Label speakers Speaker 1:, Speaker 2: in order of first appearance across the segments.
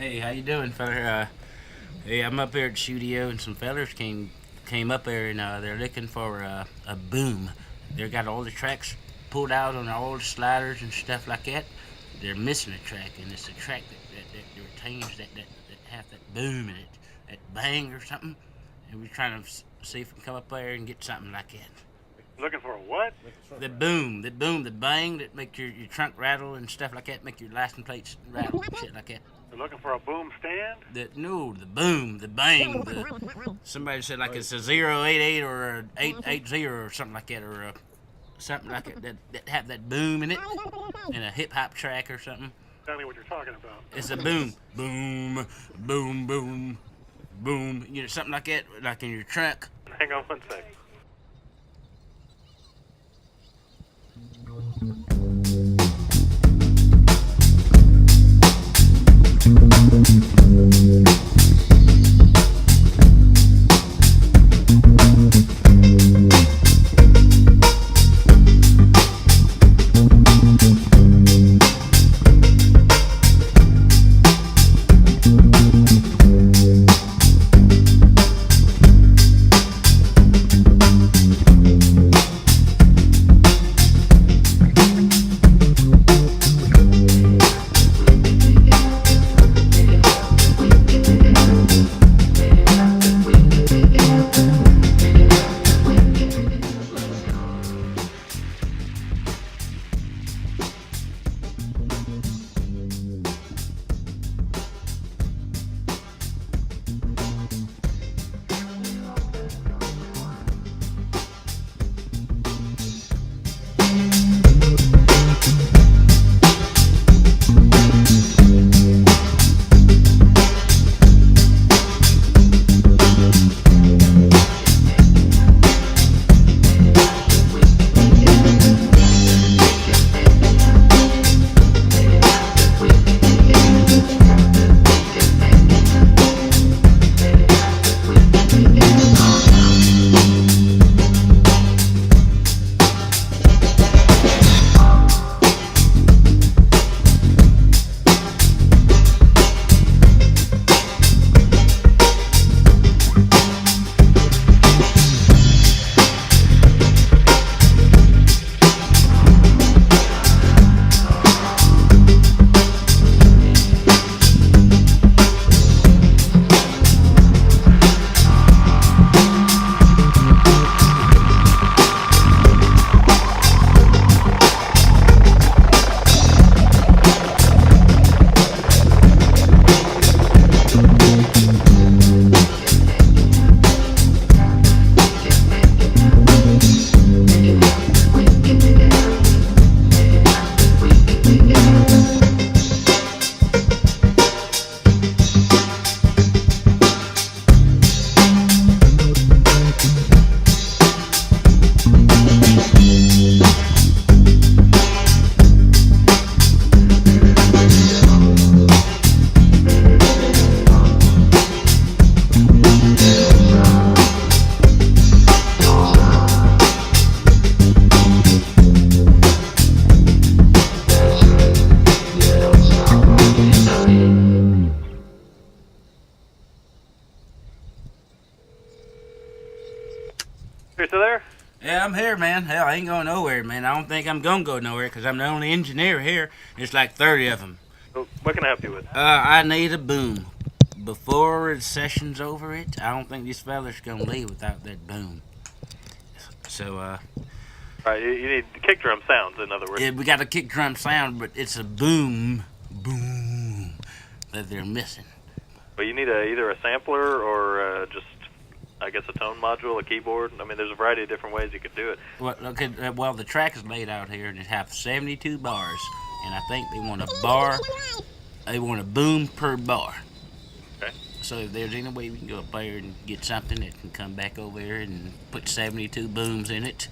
Speaker 1: Hey, how you doing, feller? Hey, I'm up here at the studio, and some fellers came up there, and they're looking for a boom. They got all the tracks pulled out on all the sliders and stuff like that. They're missing a track, and it's a track that retains that have that boom in it, that bang or something. And we're trying to see if we can come up there and get something like that.
Speaker 2: Looking for a what?
Speaker 1: The bang that makes your trunk rattle and stuff like that, make your license plates rattle and shit like that.
Speaker 2: You're looking for a boom stand?
Speaker 1: The boom, the bang. Somebody said like it's a 088 or a 880 or something like that, or something like it that have that boom in it, in a hip hop track or something.
Speaker 2: Tell me what you're talking about.
Speaker 1: It's a boom, boom, boom, boom, boom. You know, something like that, like in your trunk.
Speaker 2: Hang on one sec. You still there?
Speaker 1: Yeah, I'm here, man. Hell, I ain't going nowhere, man. I don't think I'm gonna go nowhere because I'm the only engineer here. There's like 30 of them.
Speaker 2: So what can I help you with?
Speaker 1: I need a boom. Before the session's over, I don't think these fellas gonna leave without that boom. So,
Speaker 2: All right, you need kick drum sounds, in other words.
Speaker 1: yeah, we got a kick drum sound, but it's a boom, boom that they're missing.
Speaker 2: But you need either a sampler or just, I guess, a tone module, a keyboard. I mean, there's a variety of different ways you could do it.
Speaker 1: Well, okay, well, the track is laid out here, and it has 72 bars, and I think they want a bar. They want a boom per bar.
Speaker 2: Okay.
Speaker 1: So if there's any way we can go up there and get something that can come back over here and put 72 booms in it.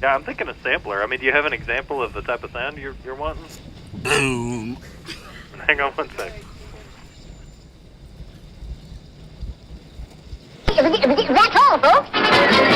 Speaker 2: Yeah, I'm thinking a sampler. I mean, do you have an example of the type of sound you're wanting?
Speaker 1: Boom.
Speaker 2: Hang on one sec.
Speaker 3: That's all, folks.